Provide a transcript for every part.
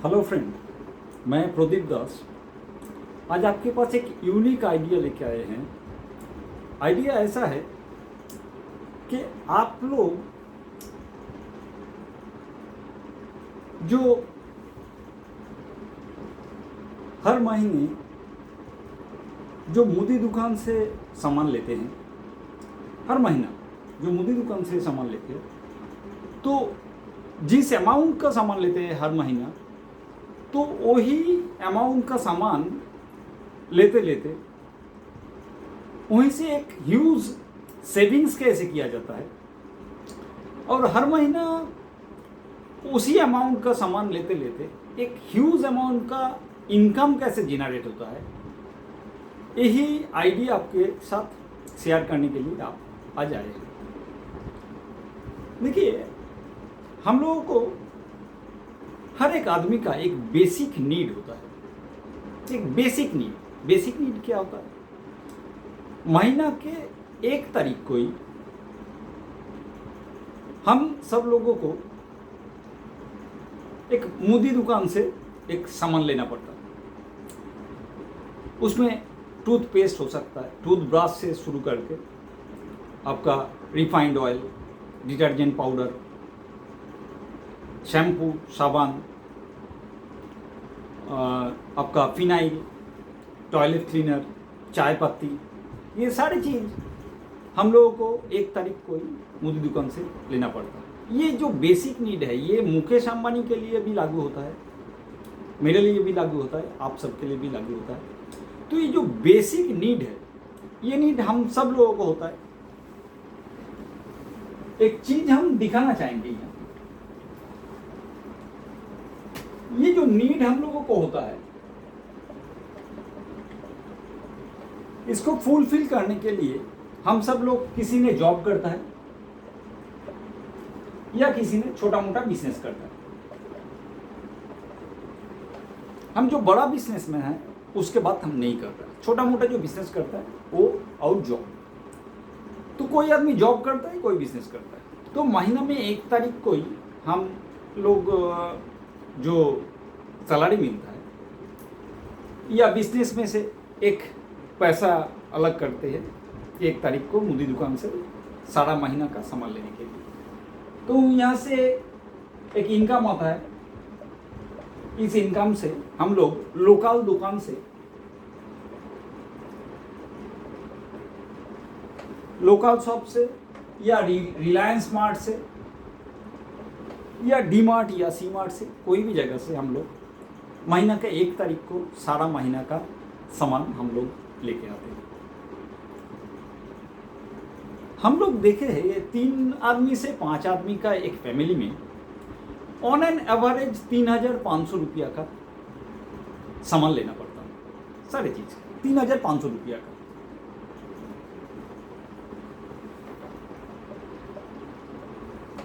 Hello friend, मैं प्रदीप दास। आज आपके पास एक यूनिक आइडिया लेके आए हैं। आइडिया ऐसा है कि आप लोग जो हर महीने जो मुदी दुकान से सामान लेते हैं, हर महीना जो मुदी दुकान से सामान लेते हैं, तो जिस अमाउंट का सामान लेते हैं हर महीना, तो वही अमाउंट का सामान लेते लेते वहीं से एक ह्यूज सेविंग्स कैसे किया जाता है, और हर महीना उसी अमाउंट का सामान लेते लेते एक ह्यूज अमाउंट का इनकम कैसे जनरेट होता है, यही आइडिया आपके साथ शेयर करने के लिए आप आज आए हैं। देखिए, हम लोगों को हर एक आदमी का एक बेसिक नीड होता है। एक बेसिक नीड क्या होता है? महीना के 1 तारीख को ही हम सब लोगों को एक मुदी दुकान से एक सामान लेना पड़ता है। उसमें टूथपेस्ट हो सकता है, टूथब्रश से शुरू करके आपका refined oil, detergent powder, shampoo, साबुन, आपका फिनाइल, टॉयलेट क्लीनर, चाय पत्ती, ये सारी चीज़ हम लोगों को 1 तारीख को ही मुदी दुकान से लेना पड़ता है। ये जो बेसिक नीड है, ये मुकेश अंबानी के लिए भी लागू होता है, मेरे लिए भी लागू होता है, आप सबके लिए भी लागू होता है। तो ये जो बेसिक नीड है, ये नीड हम सब लोगों को होता है। एक चीज हम दिखाना चाहेंगे यहाँ, ये जो नीड हम लोगों को होता है, इसको फुलफिल करने के लिए हम सब लोग, किसी ने जॉब करता है या किसी ने छोटा मोटा बिजनेस करता है। हम जो बड़ा बिजनेसमैन है उसके बात हम नहीं कर रहे। छोटा मोटा जो बिजनेस करता है वो और जॉब, तो कोई आदमी जॉब करता है, कोई बिजनेस करता है। तो महीना में 1 तारीख को ही हम लोग जो सैलरी मिलता है या बिजनेस में से एक पैसा अलग करते हैं 1 तारीख को मुदी दुकान से सारा महीना का सामान लेने के लिए। तो यहाँ से एक इनकम आता है। इस इनकम से हम लोग लोकल दुकान से, लोकल शॉप से या रिलायंस मार्ट से या डी मार्ट या सी मार्ट से, कोई भी जगह से हम लोग महीना के 1 तारीख को सारा महीना का सामान हम लोग लेके आते हैं। हम लोग देखे हैं, ये 3 आदमी से 5 आदमी का एक फैमिली में ऑन एन एवरेज 3,500 रुपया का सामान लेना पड़ता है। सारी चीज़ 3,500 रुपया का।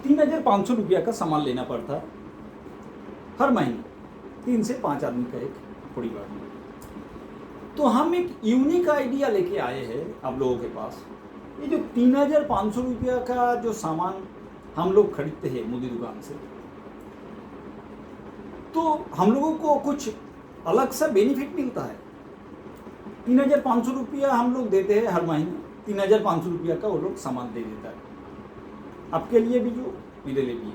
₹3,500 का सामान लेना पड़ता है हर महीने 3 से 5 आदमी का एक परिवार में। तो हम एक यूनिक आइडिया लेके आए हैं आप लोगों के पास। ये जो 3,500 रुपया का जो सामान हम लोग खरीदते हैं मुदी दुकान से, तो हम लोगों को कुछ अलग सा बेनिफिट मिलता है। 3,500 रुपया हम लोग देते हैं हर महीने, 3,500 रुपया का वो लोग सामान दे देता है। आपके लिए भी, जो मेरे लिए भी,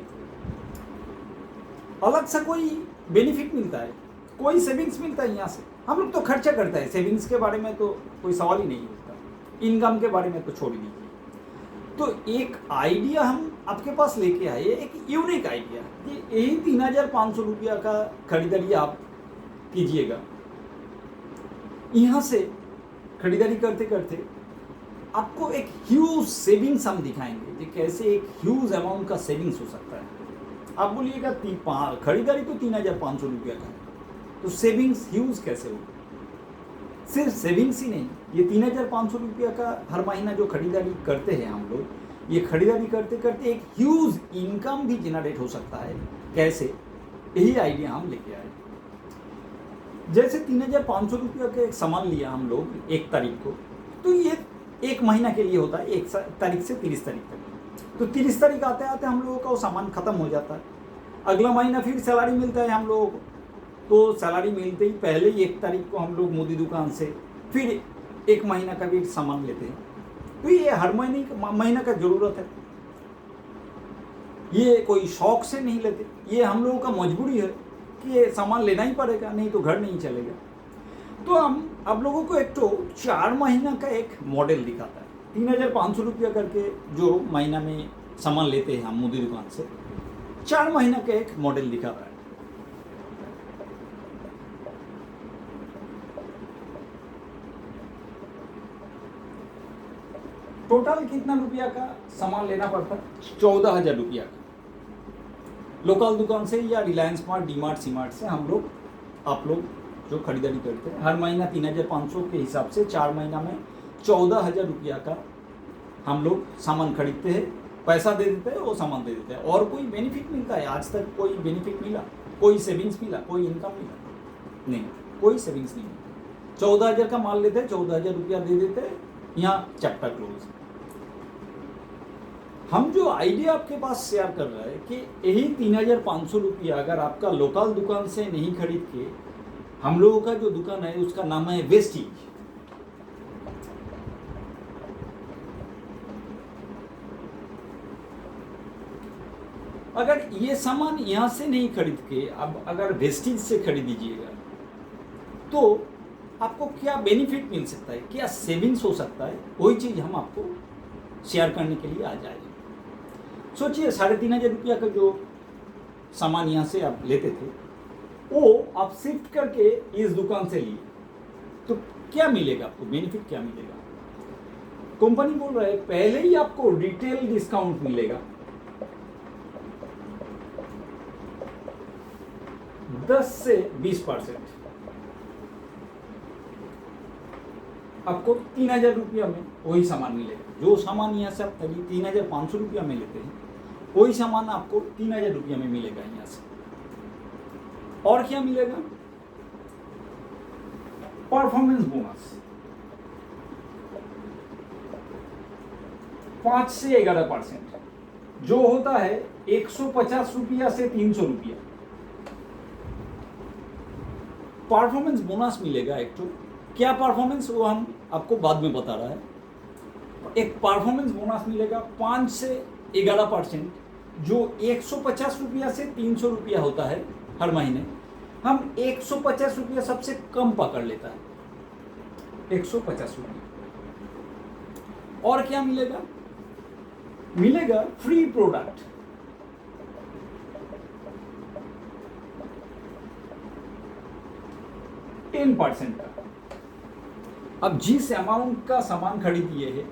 अलग सा कोई बेनिफिट मिलता है, कोई सेविंग्स मिलता है यहाँ से। हम लोग तो खर्चा करते हैं, सेविंग्स के बारे में तो कोई सवाल ही नहीं होता, इनकम के बारे में तो छोड़ दीजिए। तो एक आइडिया हम आपके पास लेके आए, एक यूनिक आइडिया, कि यही 3,500 रुपया का खरीदारी आप कीजिएगा। यहाँ से खरीदारी करते करते आपको एक ह्यूज सेविंग्स हम दिखाएंगे कि कैसे एक ह्यूज अमाउंट का सेविंग्स हो सकता है। आप बोलिएगा खरीदारी तो 3,500 रुपया का है, तो सेविंग्स ह्यूज कैसे होगा? सिर्फ सेविंग्स ही नहीं, ये 3,500 रुपया का हर महीना जो खरीदारी करते हैं हम लोग, ये खरीदारी करते करते एक ह्यूज इनकम भी जनरेट हो सकता है। कैसे? यही आइडिया हम लेके आए। जैसे 3,500 रुपया का एक सामान लिया हम लोग 1 तारीख को, तो ये 1 महीना के लिए होता है, 1 तारीख से 30 तारीख तक। तो 30 तारीख आते आते हम लोगों का वो सामान ख़त्म हो जाता है। अगला महीना फिर सैलरी मिलता है हम लोगों को, तो सैलरी मिलते ही पहले ही 1 तारीख को हम लोग मोदी दुकान से फिर 1 महीना का भी सामान लेते हैं। तो ये हर महीने का ज़रूरत है, ये कोई शौक से नहीं लेते, ये हम लोगों का मजबूरी है कि ये सामान लेना ही पड़ेगा, नहीं तो घर नहीं चलेगा। तो हम आप लोगों को एक तो 4 महीना का एक मॉडल दिखाता है, 3,500 रुपया करके जो महीना में सामान लेते हैं हम मोदी दुकान से, 4 महीना का एक मॉडल दिखाता है। टोटल कितना रुपया का सामान लेना पड़ता है? 14,000 रुपया का। लोकल दुकान से या रिलायंस स्मार्ट, डीमार्ट, सीमार्ट से हम लोग आप लोग जो खरीदारी करते हैं, हर महीना 3,500 के हिसाब से 4 महीना में 14,000 रुपया का हम लोग सामान खरीदते हैं, पैसा दे देते हैं, वो सामान दे देते हैं। और कोई बेनिफिट मिलता है? आज तक कोई बेनिफिट मिला? कोई सेविंग्स मिला? कोई इनकम मिला? नहीं, कोई सेविंग्स नहीं मिला। 14,000 का माल लेते हैं, 14,000 रुपया दे देते हैं, यहाँ चैप्टर क्लोज। हम जो आइडिया आपके पास शेयर कर रहे हैं कि यही 3,500 रुपया अगर आपका लोकल दुकान से नहीं खरीद के, हम लोगों का जो दुकान है उसका नाम है वेस्टीज। अगर ये सामान यहां से नहीं खरीद के अब अगर वेस्टीज से खरीद दीजिएगा तो आपको क्या बेनिफिट मिल सकता है, क्या सेविंग्स हो सकता है, वही चीज हम आपको शेयर करने के लिए आ जाएंगे। सोचिए 3,500 रुपया का जो सामान यहाँ से आप लेते थे वो आप शिफ्ट करके इस दुकान से लिए तो क्या मिलेगा आपको, बेनिफिट क्या मिलेगा? कंपनी बोल रहा है पहले ही आपको रिटेल डिस्काउंट मिलेगा 10 से 20%। आपको 3,000 रुपया में वही सामान मिलेगा। जो सामान यहाँ से आप 3,500 रुपया में लेते हैं वही सामान आपको 3,000 रुपया में मिलेगा यहाँ से। और क्या मिलेगा? परफॉर्मेंस बोनस 5 से 11%, जो होता है 150 रुपया से 300 रुपया। परफॉर्मेंस बोनस मिलेगा एक तो। क्या परफॉर्मेंस, वो हम आपको बाद में बता रहा है। एक परफॉर्मेंस बोनस मिलेगा 5 से 11%, जो 150 रुपया से 300 रुपया होता है हर महीने। हम 150 रुपया सबसे कम पकड़ लेता है, 150 रुपया। और क्या मिलेगा? मिलेगा फ्री प्रोडक्ट। %10 का। अब जिस अमाउंट का सामान खरीदिए है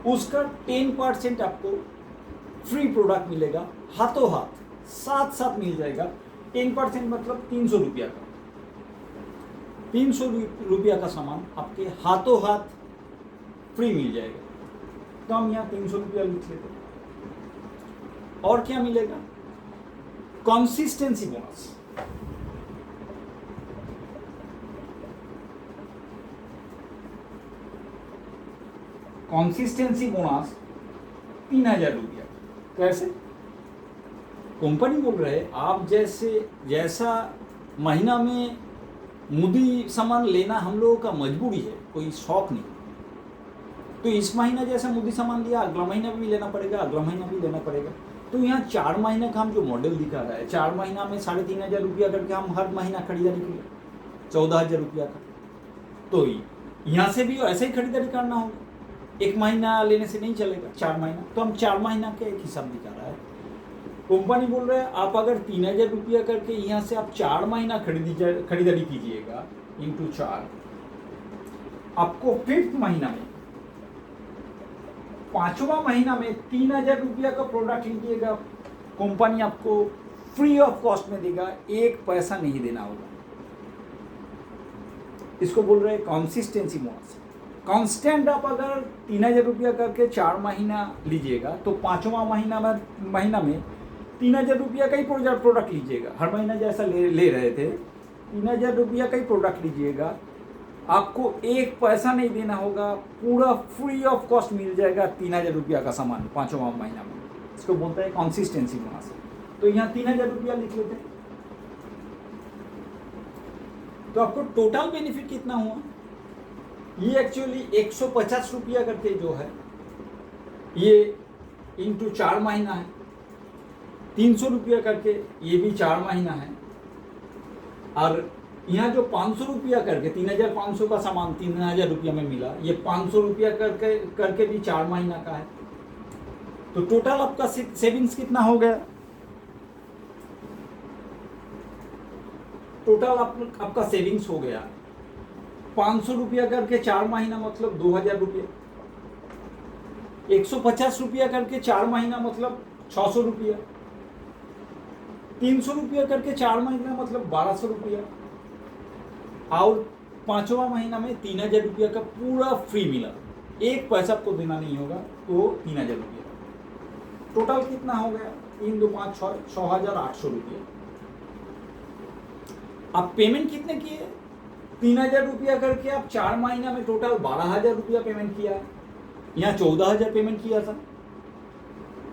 उसका 10% आपको फ्री प्रोडक्ट मिलेगा, हाथों हाथ साथ साथ मिल जाएगा। 10% मतलब 300 रुपया का, 300 रुपया का सामान आपके हाथों हाथ फ्री मिल जाएगा। तो हम यहाँ 300 रुपया लिख लेते हैं। और क्या मिलेगा? Consistency bonus. कंसिस्टेंसी बोनस 3,000 रुपया। कैसे? कंपनी बोल रहे आप जैसा महीना में मुदी सामान लेना हम लोगों का मजबूरी है, कोई शौक नहीं। तो इस महीना जैसा मुदी सामान लिया, अगला महीना भी लेना पड़ेगा, अगला महीना भी लेना पड़ेगा। तो यहाँ 4 महीने का हम जो मॉडल दिखा रहा है, 4 महीना में 3,500 रुपया करके हम हर महीना खरीदारी करें 14,000 रुपया का। तो यहाँ से भी ऐसे ही खरीदारी करना होगा, 1 महीना लेने से नहीं चलेगा, 4 महीना। तो हम 4 महीना का एक हिसाब दिखा रहा है। कंपनी बोल रहे हैं आप अगर 3,000 रुपया करके यहाँ से आप 4 महीना खरीदारी कीजिएगा इंटू 4, आपको 5th महीना में, 5वां महीना में 3,000 रुपया का प्रोडक्ट लीजिएगा, कंपनी आपको फ्री ऑफ कॉस्ट में देगा, 1 पैसा नहीं देना होगा। इसको बोल रहे हैं कंसिस्टेंसी बोनस। कांस्टेंट आप अगर 3,000 रुपया करके 4 महीना लीजिएगा तो 5वां महीना में 3,000 रुपया का ही प्रोडक्ट लीजिएगा। हर महीना जैसा ले रहे थे 3,000 रुपया का ही प्रोडक्ट लीजिएगा, आपको 1 पैसा नहीं देना होगा, पूरा फ्री ऑफ कॉस्ट मिल जाएगा 3,000 रुपया का सामान 5वां महीना में। इसको बोलते हैं कंसिस्टेंसी बोनस। तो यहाँ 3,000 रुपया लिख लेते हैं। तो आपको टोटल बेनिफिट कितना हुआ? ये एक्चुअली 150 रुपया करके जो है ये इंटू 4 महीना है, 300 रुपया करके ये भी 4 महीना है, और यहाँ जो 500 रुपया करके 3500 का सामान 3000 रुपया में मिला, ये 500 रुपया करके भी 4 महीना का है। तो टोटल आपका सेविंग्स कितना हो गया? टोटल आपका सेविंग्स हो गया 500 रुपया करके 4 महीना मतलब 2000 रुपया, 150 रुपया करके 4 महीना मतलब 600 रुपया, 300 रुपया करके 4 महीना मतलब 1200 रुपया, और 5वां महीना में 3000 रुपया का पूरा फ्री मिला, एक पैसा आपको देना नहीं होगा, तो 3000 रुपया। टोटल कितना हो गया? 3 2 5 6 6800 रुपया। आप पेमेंट कितने किए? 3000 रुपया करके आप 4 महीना में टोटल 12000 रुपया पेमेंट किया। यहाँ 14000 पेमेंट किया था,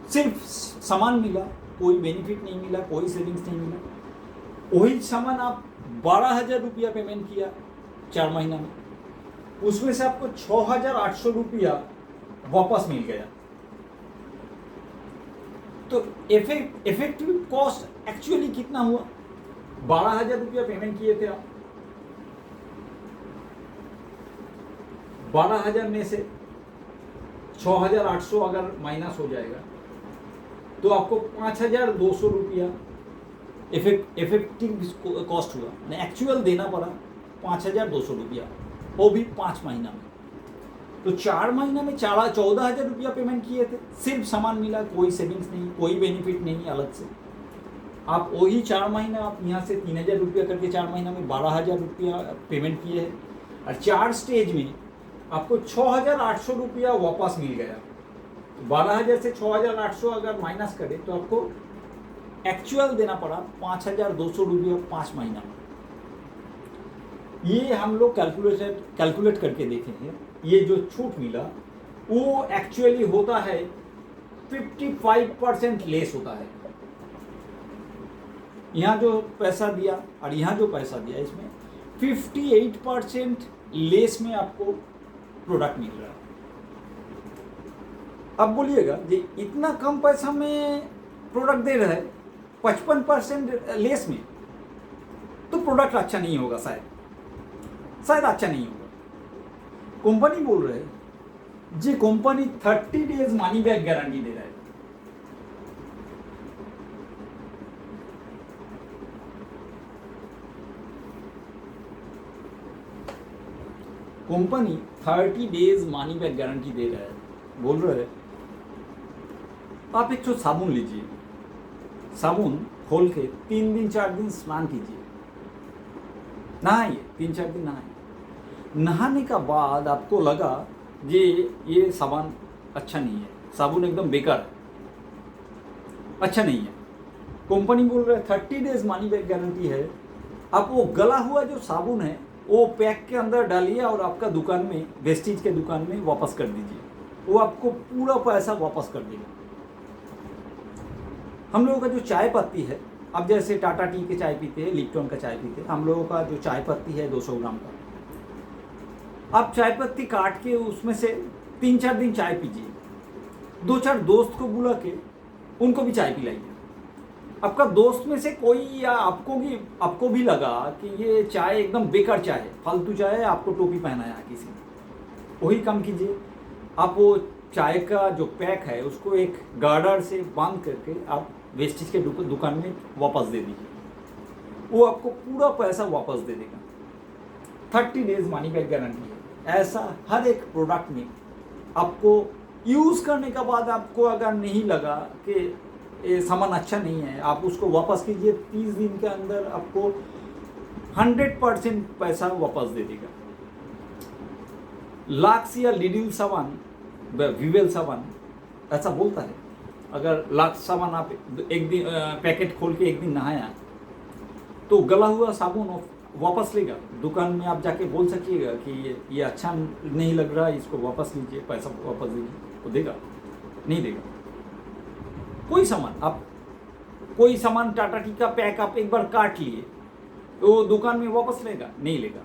सिर्फ सामान मिला, कोई बेनिफिट नहीं मिला, कोई सेविंग्स नहीं मिला। वही सामान आप 12000 रुपया पेमेंट किया 4 महीना में, उसमें से आपको 6800 रुपया वापस मिल गया। तो इफेक्टिव कॉस्ट एक्चुअली कितना हुआ? 12000 रुपया पेमेंट किए थे आप, 12000 में से 6800 अगर माइनस हो जाएगा तो आपको 5200 रुपया इफेक्टिव कॉस्ट हुआ, नहीं एक्चुअल देना पड़ा 5200 रुपया, वो भी 5 महीना में। तो 4 महीना में 14000 रुपया पेमेंट किए थे, सिर्फ सामान मिला, कोई सेविंग्स नहीं, कोई बेनिफिट नहीं अलग से। आप वही 4 महीना आप यहाँ से 3000 रुपया करके 4 महीना में 12000 रुपया पेमेंट किए हैं, और 4 स्टेज में आपको 6800 रुपया वापस मिल गया। 12000 से 6800 अगर माइनस करें तो आपको एक्चुअल देना पड़ा 5200 रुपया 5 महीना में। ये हम लोग कैलकुलेट करके देखेंगे, ये जो छूट मिला वो एक्चुअली होता है 55% लेस होता है। यहाँ जो पैसा दिया और यहाँ जो पैसा दिया, इसमें 58% लेस में आपको प्रोडक्ट मिल रहा है। अब बोलिएगा जी इतना कम पैसा में प्रोडक्ट दे रहा है 55% लेस में, तो प्रोडक्ट अच्छा नहीं होगा, शायद अच्छा नहीं होगा। कंपनी बोल रहे है जी, company 30 days money back guarantee दे रहा है। Company 30 days money back guarantee दे रहा है, बोल रहे हैं आप एक तो साबुन लीजिए, साबुन खोल के 3 दिन 4 दिन स्नान कीजिए, नहाइए 3-4 दिन नहाइए। नहाने का बाद आपको लगा ये साबुन अच्छा नहीं है, साबुन एकदम बेकार है, अच्छा नहीं है, कंपनी बोल रहा है 30 डेज मनी बैक गारंटी है। आप वो गला हुआ जो साबुन है वो पैक के अंदर डालिए और आपका दुकान में, वेस्टेज के दुकान में वापस कर दीजिए, वो आपको पूरा पैसा वापस कर देगा। हम लोगों का जो चाय पत्ती है, अब जैसे टाटा टी के चाय पीते हैं, लिप्टन का चाय पीते हैं, हम लोगों का जो चाय पत्ती है 200 ग्राम का, आप चाय पत्ती काट के उसमें से 3-4 दिन चाय पीजिए, 2-4 दोस्त को बुला के उनको भी चाय पिलाइए। आपका दोस्त में से कोई या आपको भी लगा कि ये चाय एकदम बेकार चाय है, फालतू चाय है, आपको टोपी पहनाया किसी ने, वही काम कीजिए, आप वो चाय का जो पैक है उसको एक गार्डर से बांध करके आप वेस्टेज के दुकान में वापस दे दीजिए, वो आपको पूरा पैसा वापस दे देगा। 30 डेज मनी बैक गारंटी है। ऐसा हर एक प्रोडक्ट में आपको यूज़ करने के बाद आपको अगर नहीं लगा कि ये सामान अच्छा नहीं है, आप उसको वापस कीजिए, 30 दिन के अंदर आपको 100% पैसा वापस दे देगा। लाक्स या लिडिल सामान, विवेल सामान ऐसा बोलता है, अगर लाक्स सामान आप एक दिन पैकेट खोल के एक दिन नहाया तो गला हुआ साबुन वापस लेगा, दुकान में आप जाके बोल सकिएगा कि ये अच्छा नहीं लग रहा है, इसको वापस लीजिए, पैसा वापस दीजिए, वो देगा? नहीं देगा। कोई सामान टाटा टी का पैक आप एक बार काट लिए, वो दुकान में वापस लेगा? नहीं लेगा।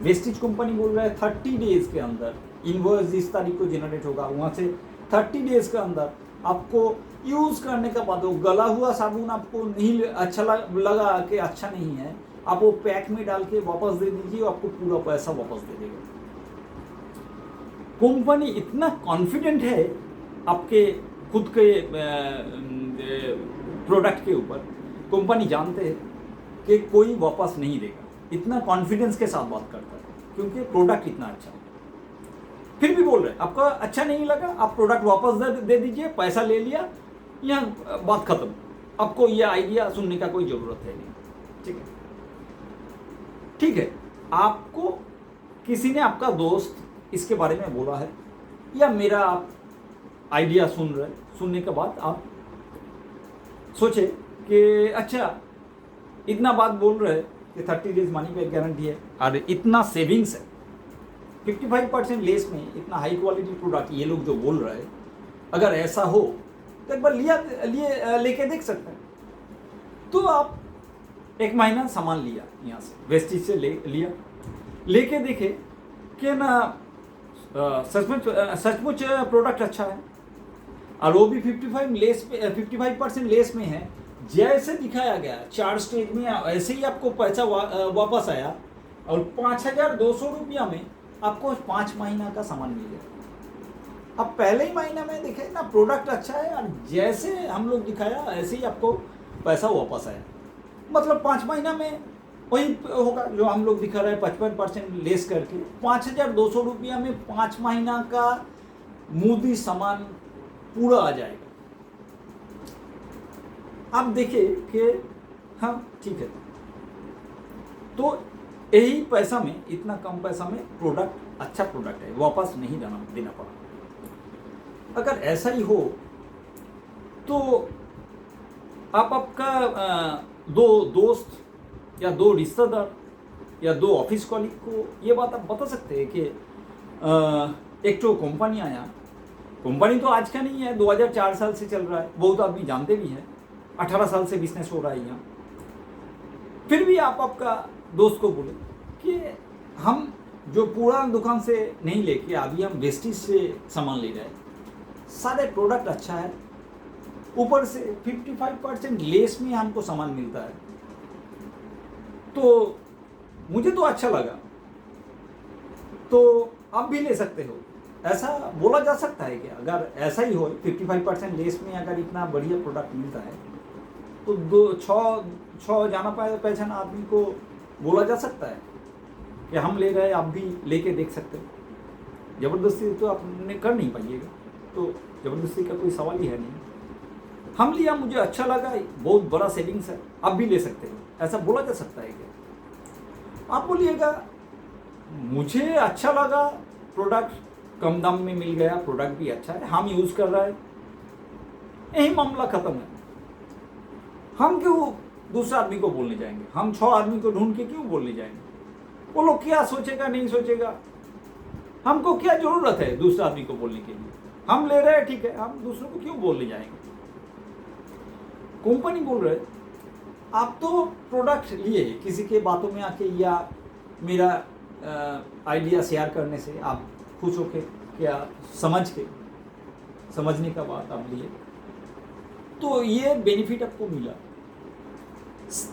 वेस्टेज कंपनी बोल रहा है 30 डेज के अंदर इनवॉइस इस तारीख को जनरेट होगा, वहाँ से 30 डेज के अंदर आपको यूज़ करने के बाद वो गला हुआ साबुन आपको नहीं अच्छा लगा कि अच्छा नहीं है, आप वो पैक में डाल के वापस दे दीजिए, आपको पूरा पैसा वापस दे देगा। कंपनी इतना कॉन्फिडेंट है आपके खुद के प्रोडक्ट के ऊपर, कंपनी जानते हैं कि कोई वापस नहीं देगा, इतना कॉन्फिडेंस के साथ बात करता है क्योंकि प्रोडक्ट इतना अच्छा है। फिर भी बोल रहे आपका अच्छा नहीं लगा, आप प्रोडक्ट वापस दे दीजिए, पैसा ले लिया, यहाँ बात खत्म, आपको ये आइडिया सुनने का कोई ज़रूरत है नहीं। ठीक है, ठीक है, आपको किसी ने, आपका दोस्त इसके बारे में बोला है या मेरा आप आइडिया सुनने के बाद आप सोचे कि अच्छा इतना बात बोल रहे हैं कि 30 डेज मनी बैक गारंटी है और इतना सेविंग्स है, 55% लेस में इतना हाई क्वालिटी प्रोडक्ट ये लोग जो बोल रहे हैं, अगर ऐसा हो तो एक बार लेके देख सकते हैं। तो आप एक महीना सामान लिया यहाँ से वेस्टेज से लिया, लेके देखे कि ना सचमुच प्रोडक्ट अच्छा है और वो भी 55% लेस में है, जैसे दिखाया गया 4 स्टेज में, ऐसे ही आपको पैसा वापस आया और 5,200 रुपया में आपको 5 महीना का सामान मिल गया। अब पहले ही महीना में देखे ना प्रोडक्ट अच्छा है और जैसे हम लोग दिखाया ऐसे ही आपको पैसा वापस आया, मतलब 5 महीना में वही होगा जो हम लोग दिखा रहे हैं, 55% लेस करके 5,200 रुपया में 5 महीना का मोदी सामान पूरा आ जाएगा। आप देखिए कि हाँ ठीक है, तो यही पैसा में, इतना कम पैसा में प्रोडक्ट अच्छा प्रोडक्ट है, वापस नहीं देना पड़ा। अगर ऐसा ही हो तो आप आपका 2 दोस्त या 2 रिश्तेदार या 2 ऑफिस कॉलीग को ये बात आप बता सकते हैं कि एक तो कंपनी आया, कंपनी तो आज का नहीं है, 2004 साल से चल रहा है, बहुत आदमी जानते भी हैं, 18 साल से बिजनेस हो रहा है यहाँ। फिर भी आप आपका दोस्त को बोले कि हम जो पुराना दुकान से नहीं लेके अभी हम वेस्टेज से सामान ले रहे हैं, सारे प्रोडक्ट अच्छा है, ऊपर से 55% लेस में हमको सामान मिलता है, तो मुझे तो अच्छा लगा, तो आप भी ले सकते हो। ऐसा बोला जा सकता है कि अगर ऐसा ही हो 55% लेस में अगर इतना बढ़िया प्रोडक्ट मिलता है तो 6 जाना पहचाना आदमी को बोला जा सकता है कि हम ले रहे हैं, आप भी लेके देख सकते हो। ज़बरदस्ती तो आप कर नहीं पाइएगा, तो ज़बरदस्ती का कोई सवाल ही है नहीं। हम लिया, मुझे अच्छा लगा, बहुत बड़ा सेविंग्स है, आप भी ले सकते हो, ऐसा बोला जा सकता है क्या? आप बोलिएगा मुझे अच्छा लगा, प्रोडक्ट कम दाम में मिल गया, प्रोडक्ट भी अच्छा है, हम यूज़ कर रहे हैं, यही मामला ख़त्म है। हम क्यों दूसरे आदमी को बोलने जाएंगे? हम 6 आदमी को ढूंढ के क्यों बोलने जाएंगे? वो लोग क्या सोचेगा नहीं सोचेगा, हमको क्या ज़रूरत है दूसरे आदमी को बोलने के लिए? हम ले रहे हैं ठीक है, हम दूसरों को क्यों बोलने जाएंगे? कंपनी बोल रहे आप तो प्रोडक्ट लिए किसी के बातों में आके या मेरा आइडिया शेयर करने से आप खुश होके क्या समझने का बात आप लिए, तो ये बेनिफिट आपको मिला,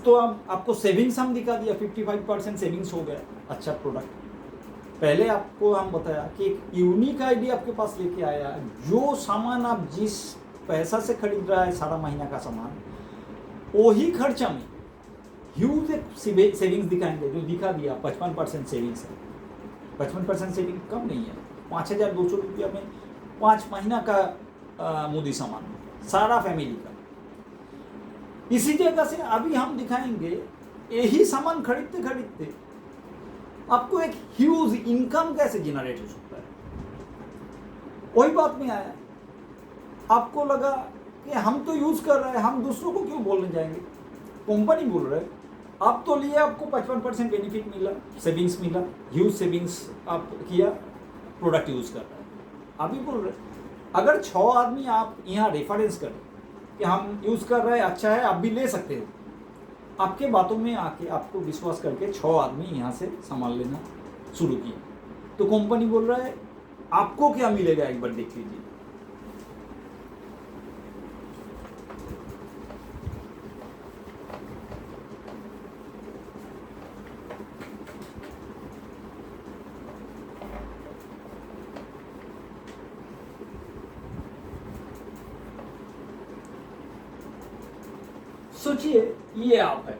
तो आपको सेविंग्स हम दिखा दिया, 55% सेविंग्स हो गया, अच्छा प्रोडक्ट। पहले आपको हम बताया कि एक यूनिक आइडिया आपके पास लेके आया, जो सामान आप जिस पैसा से खरीद रहा है सारा महीना का सामान, वही खर्चा में ह्यूज एक सेविंग्स दिखाएंगे, जो दिखा दिया 55% सेविंग्स है। 55% सेविंग कम नहीं है, 5,200 रुपया में 5 महीना का मोदी सामान, सारा फैमिली का। इसी जगह से अभी हम दिखाएंगे, यही सामान खरीदते खरीदते आपको एक ह्यूज इनकम कैसे जनरेट हो सकता है। वही बात में आया, आपको लगा कि हम तो यूज़ कर रहे हैं, हम दूसरों को क्यों बोलने जाएंगे? कंपनी बोल रहे हैं आप तो लिए, आपको 55% बेनिफिट मिला, सेविंग्स मिला, ह्यूज सेविंग्स आप किया, प्रोडक्ट यूज़ कर रहे हैं। अभी बोल रहे अगर 6 आदमी आप यहाँ रेफरेंस करें कि हम यूज़ कर रहे हैं, अच्छा है, आप भी ले सकते हो, आपके बातों में आके आपको विश्वास करके 6 आदमी यहाँ से संभाल लेना शुरू किया। तो कंपनी बोल रहा है आपको क्या मिलेगा, एक बार देख लीजिए। सोचिए ये आप है,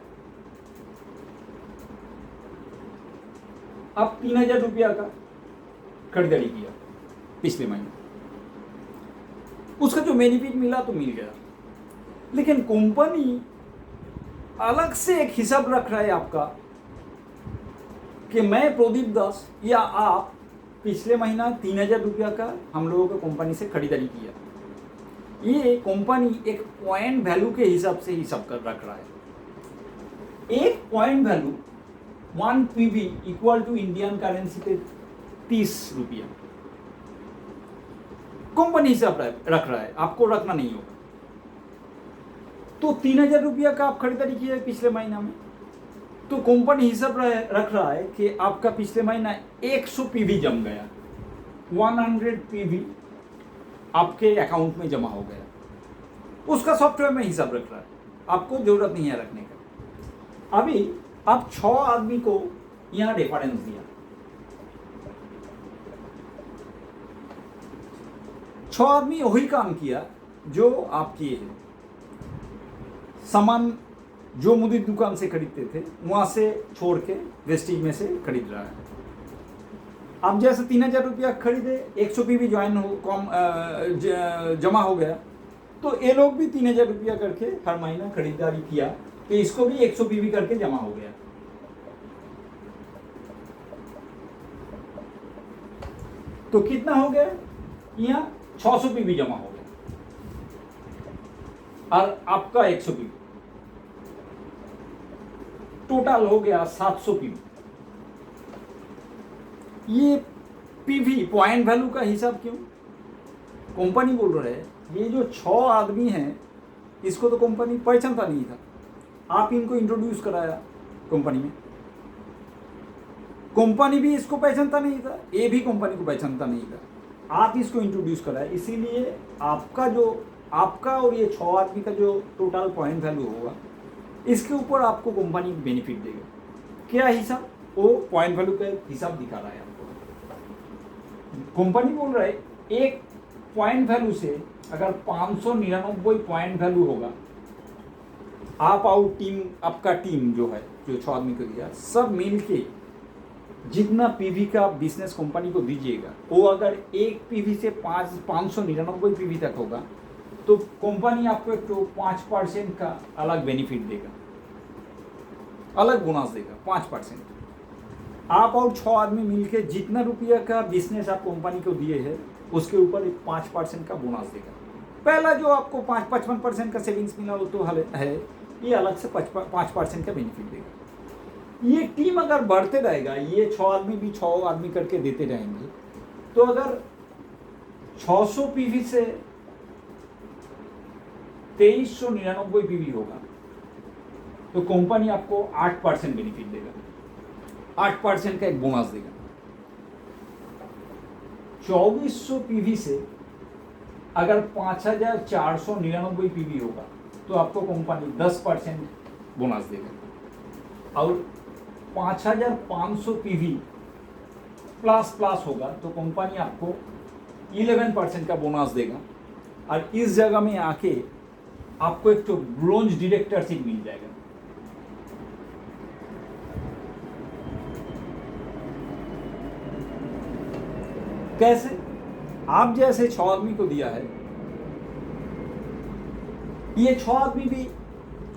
आप 3,000 रुपया का खरीदारी किया पिछले महीने, उसका जो बेनिफिट मिला तो मिल गया, लेकिन कंपनी अलग से एक हिसाब रख रहा है आपका कि मैं प्रदीप दास या आप पिछले महीना 3,000 रुपया का हम लोगों को कंपनी से खरीदारी किया। ये कंपनी एक पॉइंट वैल्यू के हिसाब से हिसाब कर रख रहा है। एक point value 1 PV equal to Indian currency पे 30 रुपया कंपनी हिसाब रख रहा है, आपको रखना नहीं होगा। तो 3,000 रुपया का आप खरीदारी किया है पिछले महीना में, तो कंपनी हिसाब रख रहा है कि आपका पिछले महीना 100 पीवी जम गया, 100 पीवी आपके अकाउंट में जमा हो गया। उसका सॉफ्टवेयर में हिसाब रख रहा है, आपको जरूरत नहीं है रखने का। अभी आप 6 आदमी को यहां रेफरेंस दिया, 6 आदमी वही काम किया जो आप किए हैं। सामान जो मुदी दुकान से खरीदते थे वहां से छोड़ के वेस्टेज में से खरीद रहा है। आप जैसे 3,000 रुपया खरीदे, 100 पीवी ज्वाइन हो जमा हो गया, तो ये लोग भी 3,000 रुपया करके हर महीना खरीदारी किया, तो इसको भी 100 पीवी करके जमा हो गया। तो कितना हो गया, यहाँ 600 पीवी जमा हो गया और आपका 100 पीवी, टोटल हो गया 700 पीवी। ये पीवी पॉइंट वैल्यू का हिसाब क्यों? कंपनी बोल रहा है ये जो 6 आदमी हैं इसको तो कंपनी पहचानता नहीं था, आप इनको इंट्रोड्यूस कराया कंपनी में, कंपनी भी इसको पहचानता नहीं था, ये भी कंपनी को पहचानता नहीं था, आप इसको इंट्रोड्यूस कराया। इसीलिए आपका और ये 6 आदमी का जो टोटल पॉइंट वैल्यू होगा इसके ऊपर आपको कंपनी बेनिफिट देगा। क्या हिसाब? वो पॉइंट वैल्यू का हिसाब दिखा रहा है आपको। कंपनी बोल रहा है एक पॉइंट वैल्यू से अगर 599 पॉइंट वैल्यू होगा, आप और टीम, आपका टीम जो है, जो 6 आदमी को दिया, सब मिल के जितना पीवी का बिजनेस कंपनी को दीजिएगा, वो अगर एक पीवी से 599 पीवी तक होगा तो कंपनी आपको एक तो 5% का अलग बेनिफिट देगा, अलग बोनस देगा 5%। आप और 6 आदमी मिलके जितना रुपया का बिजनेस आप कंपनी को दिए हैं उसके ऊपर एक 5% का बोनस देगा। पहला जो आपको 55% का सेविंग्स मिला वो तो है, ये अलग से 5% का बेनिफिट देगा। ये टीम अगर बढ़ते रहेगा, ये 6 आदमी भी 6 आदमी करके देते रहेंगे, तो अगर 600 पीवी से 2399 पीवी होगा तो कंपनी आपको 8% बेनिफिट देगा, 8% का एक बोनस देगा। 2400 पीवी से अगर 5,499 पीवी होगा तो आपको कंपनी 10% बोनस देगा, और 5,500 पीवी प्लस होगा तो कंपनी आपको 11% का बोनस देगा। और इस जगह में आके आपको एक तो ब्रोंज डायरेक्टरशिप मिल जाएगा। कैसे? आप जैसे 6 आदमी को दिया है, ये 6 आदमी भी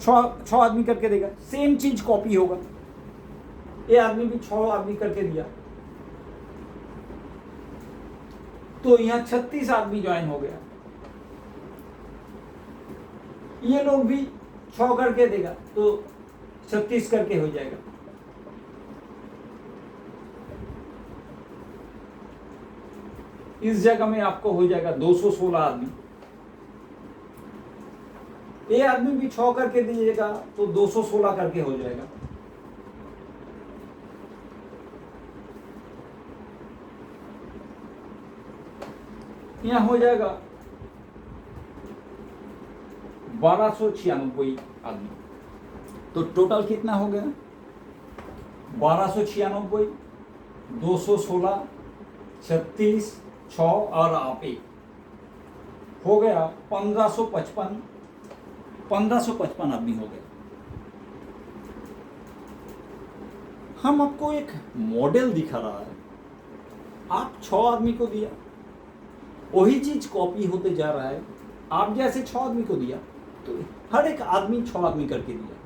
6 आदमी करके देगा, सेम चीज कॉपी होगा। ये आदमी भी 6 आदमी करके दिया तो यहाँ 36 आदमी ज्वाइन हो गया, ये लोग भी 6 करके देगा तो 36 करके हो जाएगा। इस जगह में आपको हो जाएगा 216 आदमी। ए आदमी भी 6 करके दीजिएगा तो 216 करके हो जाएगा। यहां हो जाएगा 1296 आदमी। तो टोटल कितना हो गया? 1296, 216, 36, 6 और आप 1 हो गया 1555 आदमी हो गए। हम आपको एक मॉडल दिखा रहा है। आप 6 आदमी को दिया, वही चीज कॉपी होते जा रहा है। आप जैसे 6 आदमी को दिया तो हर एक आदमी 6 आदमी करके दिया।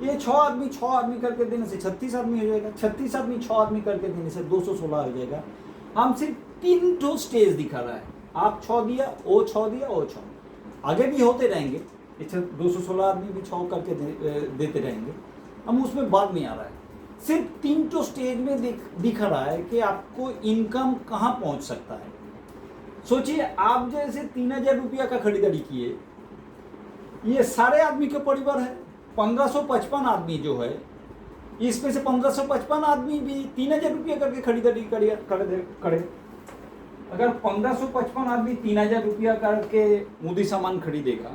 ये 6 आदमी करके देने से 36 आदमी हो जाएगा। 36 आदमी 6 आदमी करके देने से 216 हो जाएगा। हम सिर्फ 3 स्टेज दिखा रहा है। आप 6 दिया, वो 6 दिया, वो 6 आगे भी होते रहेंगे। 216 आदमी भी 6 करके देते रहेंगे। हम उसमें बाद में आ रहा है। सिर्फ 3 स्टेज में दिखा रहा है कि आपको इनकम कहाँ पहुंच सकता है। सोचिए, आप जैसे 3000 रुपया का खरीदारी किए, ये सारे आदमी के परिवार है। 1555 आदमी जो है, इसमें से 1555 आदमी भी 3000 रुपया करके खरीदारी करे। अगर 1555 आदमी 3000 रुपया करके मुदी सामान खरीदेगा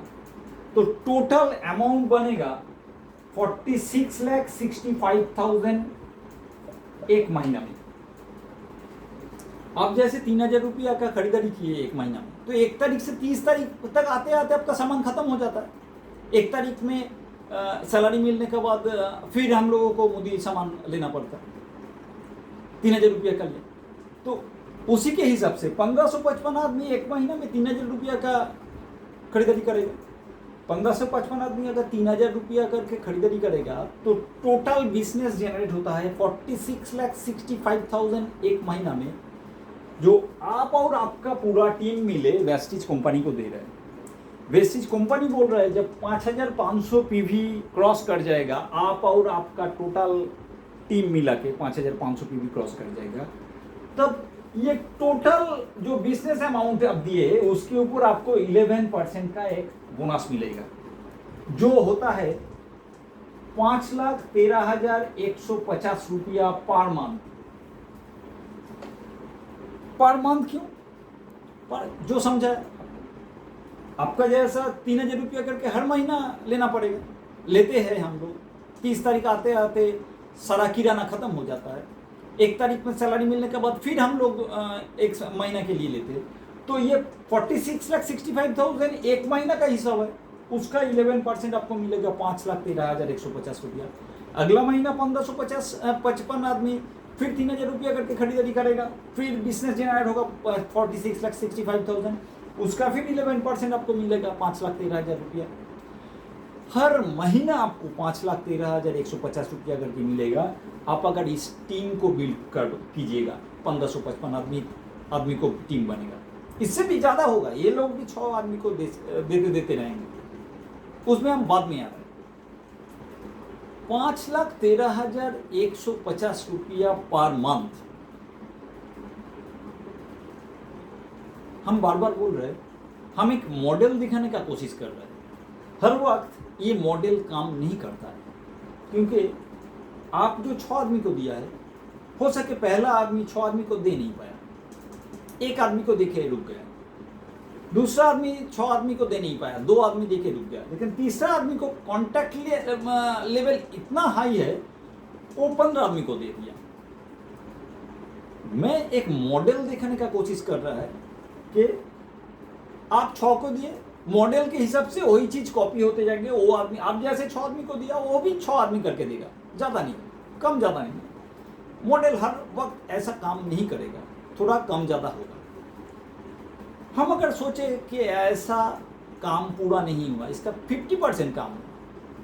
तो टोटल अमाउंट बनेगा 46,65,000 एक महीना में। आप जैसे 3000 रुपया का खरीदारी किए एक महीना में, तो 1 तारीख से 30 तारीख तक आते आते आपका सामान खत्म हो जाता है। 1 तारीख में सैलरी मिलने के बाद फिर हम लोगों को मुदी सामान लेना पड़ता है। 3000 रुपया का लिए तो उसी के हिसाब से 1555 आदमी एक महीना में 3000 रुपया का खरीदारी करेगा। 1555 आदमी अगर 3000 रुपया करके खरीदारी करेगा तो टोटल बिजनेस जनरेट होता है 46,65,000 एक महीना में, जो आप और आपका पूरा टीम मिले वेस्टिज कंपनी को दे रहे हैं। वेस्टिज कंपनी बोल रहा है जब 5500 पीवी क्रॉस कर जाएगा, आप और आपका टोटल टीम मिला के 5500 पीवी क्रॉस कर जाएगा, तब ये टोटल जो बिजनेस अमाउंट आप दिए उसके ऊपर आपको 11% का एक बोनस मिलेगा, जो होता है 5,13,150 रुपया पर मंथ। पर मंथ क्यों? पर जो समझा, आपका जैसा 3000 रुपया करके हर महीना लेना पड़ेगा। लेते हैं हम लोग, 30 तारीख आते आते सारा किराना खत्म हो जाता है। 1 तारीख में सैलरी मिलने के बाद फिर हम लोग 1 महीना के लिए लेते हैं। तो ये 46,65,000 एक महीना का हिसाब है, उसका 11% आपको मिलेगा 5,13,150 रुपया। अगला महीना 1555 आदमी फिर 3000 रुपया करके खरीदारी करेगा, फिर बिजनेस जनरेट होगा 46,65,000, उसका फिर 11% आपको मिलेगा 5,13,000 रुपया। हर महीना आपको 5,13,150 रुपया करके मिलेगा। आप अगर इस टीम को बिल्ड कर कीजिएगा, 1555 आदमी को टीम बनेगा, इससे भी ज़्यादा होगा। ये लोग भी 6 आदमी को देते रहेंगे, उसमें हम बाद में आ रहे हैं। 5,13,150 रुपया पर मंथ। हम बार बार बोल रहे हैं, हम एक मॉडल दिखाने का कोशिश कर रहे हैं। हर वक्त ये मॉडल काम नहीं करता है, क्योंकि आप जो 6 आदमी को दिया है, हो सके पहला आदमी 6 आदमी को दे नहीं पाया, 1 आदमी को देखे रुक गया, दूसरा आदमी 6 आदमी को दे नहीं पाया, 2 आदमी देके रुक गया, लेकिन तीसरा आदमी को कॉन्टैक्ट लेवल इतना हाई है, वो 15 आदमी को दे दिया। मैं एक मॉडल दिखाने का कोशिश कर रहा है कि आप 6 को दिए, मॉडल के हिसाब से वही चीज कॉपी होते जाएंगे। वो आदमी आप जैसे 6 आदमी को दिया, वो भी 6 आदमी करके देगा, ज़्यादा नहीं, कम ज़्यादा नहीं। मॉडल हर वक्त ऐसा काम नहीं करेगा, थोड़ा कम ज़्यादा होगा। हम अगर सोचे कि ऐसा काम पूरा नहीं हुआ, इसका 50% काम हुआ,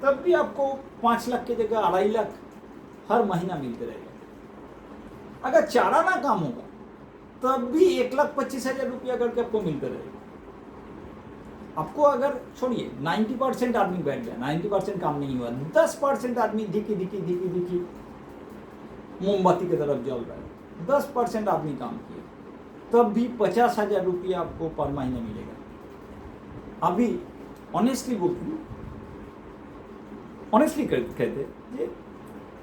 तब भी आपको 5 लाख की जगह 2.5 लाख हर महीना मिलते रहेगा। अगर चाराना काम होगा तब भी 1,25,000 रुपया करके आपको मिलते रहेगा। आपको अगर छोड़िए 90% आदमी बैठ गया, 90% काम नहीं हुआ, 10% आदमी दिखी मोमबत्ती की तरफ जल रहा है, 10% आदमी काम किए, तब भी 50,000 रुपया आपको पर महीने मिलेगा। अभी ऑनेस्टली बोलती हूँ, ऑनेस्टली कहते ये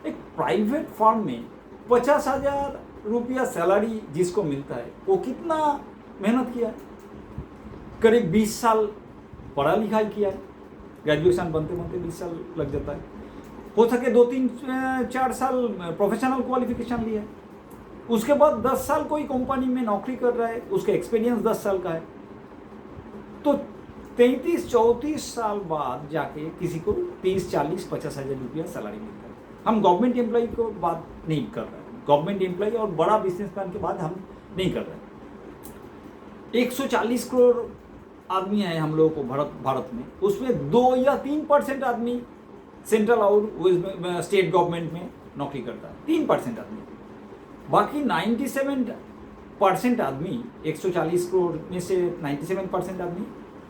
एक प्राइवेट फर्म में 50,000 रुपया सैलरी जिसको मिलता है वो कितना मेहनत किया है, करीब 20 साल पढ़ा लिखाई किया है, ग्रेजुएशन बनते बनते 20 साल लग जाता है, हो सके 2-3-4 साल प्रोफेशनल क्वालिफिकेशन लिया है, उसके बाद 10 साल कोई कंपनी में नौकरी कर रहा है, उसका एक्सपीरियंस 10 साल का है, तो 33-34 साल बाद जाके किसी को 30-40-50 हज़ार रुपया सैलरी मिलता है। हम गवर्नमेंट एम्प्लॉय को बात नहीं कर रहे हैं, गवर्नमेंट एम्प्लॉय और बड़ा बिजनेसमैन के बाद हम नहीं कर रहे। 140 करोड़ आदमी है हम लोगों को भारत में, उसमें 2 या 3% आदमी सेंट्रल और स्टेट गवर्नमेंट में नौकरी करता है, 3% आदमी, बाकी 97% आदमी, 140 करोड़ में से 97% आदमी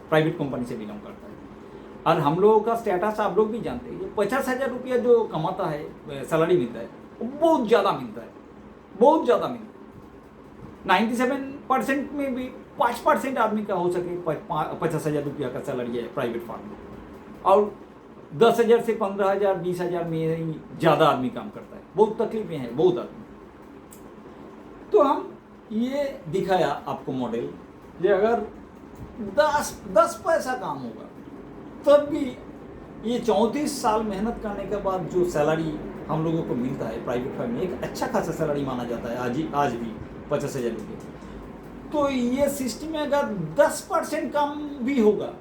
प्राइवेट कंपनी से बिलोंग करता है। और हम लोगों का स्टेटस आप लोग भी जानते हैं, 50,000 रुपया जो कमाता है, सैलरी मिलता है, वो बहुत ज़्यादा मिलता है, बहुत ज़्यादा मिलता है। 97% में भी 5% आदमी का हो सके 50,000 रुपया का सैलरी है प्राइवेट फर्म में, और 10,000 से 15,000 20,000 में ही ज़्यादा आदमी काम करता है, बहुत तकलीफें हैं बहुत आदमी। तो हम ये दिखाया आपको मॉडल, ये अगर 10 पैसा काम होगा तब भी ये 34 साल मेहनत करने के बाद जो सैलरी हम लोगों को मिलता है प्राइवेट फर्म में, एक अच्छा खासा सैलरी माना जाता है आज भी 50,000 रुपये। तो ये सिस्टम में अगर 10% कम भी होगा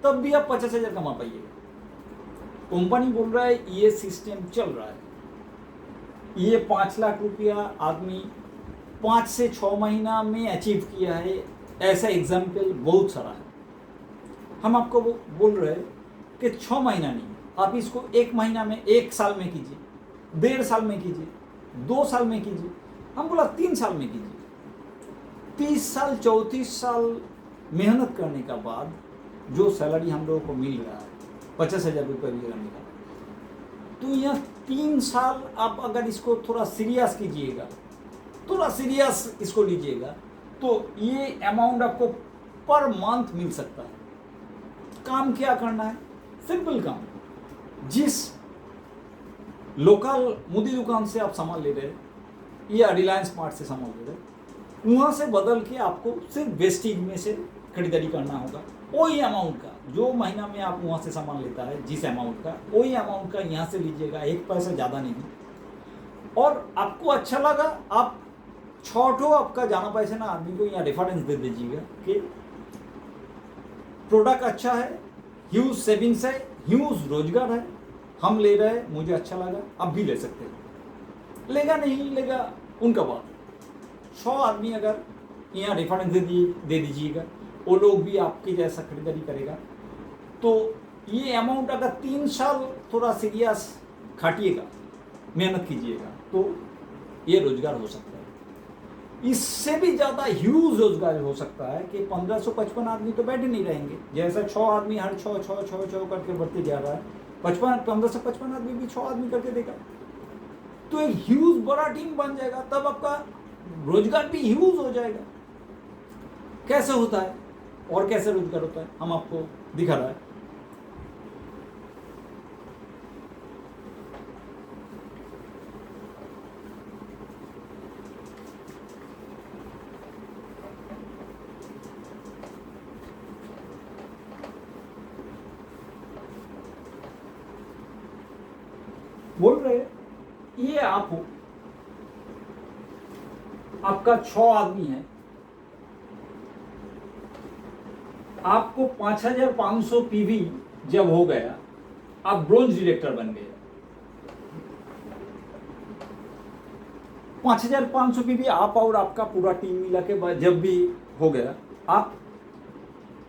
तब भी आप 50,000 कमा पाइएगा। कंपनी बोल रहा है ये सिस्टम चल रहा है, ये 5 लाख रुपया आदमी 5 से 6 महीना में अचीव किया है, ऐसा एग्जाम्पल बहुत सारा है। हम आपको बोल रहे हैं कि 6 महीना नहीं, आप इसको 1 महीना में, 1 साल में कीजिए, 1.5 साल में कीजिए, 2 साल में कीजिए, हम बोला 3 साल में कीजिए। 30 साल 34 साल मेहनत करने का बाद जो सैलरी हम लोगों को मिल रहा है 50,000 रुपये मिलने का, तो यह 3 साल आप अगर इसको थोड़ा सीरियस कीजिएगा, थोड़ा सीरियस इसको लीजिएगा, तो ये अमाउंट आपको पर मंथ मिल सकता है। काम क्या करना है, सिंपल काम, जिस लोकल मुदी दुकान से आप सामान ले रहे हैं या रिलायंस स्मार्ट से सामान ले रहे हैं, वहाँ से बदल के आपको सिर्फ वेस्टेज में से खरीदारी करना होगा, वही अमाउंट का, जो महीना में आप वहाँ से सामान लेता है जिस अमाउंट का, वही अमाउंट का यहाँ से लीजिएगा, 1 पैसा ज़्यादा नहीं। और आपको अच्छा लगा, आप छोटो आपका जाना पैसा ना आदमी को यहाँ रेफरेंस दे दीजिएगा कि प्रोडक्ट अच्छा है, ह्यूज सेविंग्स है, ह्यूज रोजगार है, हम ले रहे हैं, मुझे अच्छा लगा, आप भी ले सकते हैं। लेगा नहीं लेगा उनका बात। 100 आदमी अगर यहाँ रेफरेंस दे दीजिएगा, वो लोग भी आपके जैसा खरीदारी करेगा, तो ये अमाउंट अगर 3 साल थोड़ा सीरियस खाटिएगा, मेहनत कीजिएगा, तो ये रोजगार हो सकता है। इससे भी ज़्यादा ह्यूज रोजगार हो सकता है कि 1555 आदमी तो बैठे नहीं रहेंगे, जैसा 6 आदमी हर 6 करके बढ़ते जा रहा है, 1555 आदमी भी 6 आदमी करके देगा, तो एक ह्यूज बड़ा टीम बन जाएगा, तब आपका रोजगार भी ह्यूज हो जाएगा। कैसे होता है और कैसे रोजगार होता है हम आपको दिखा रहा है। बोल रहे ये आप हो, आपका 6 आदमी है, आपको 5,500 पीवी जब हो गया, आप ब्रोंज डायरेक्टर बन गए। 5,500 पीवी आप और आपका पूरा टीम मिला के जब भी हो गया, आप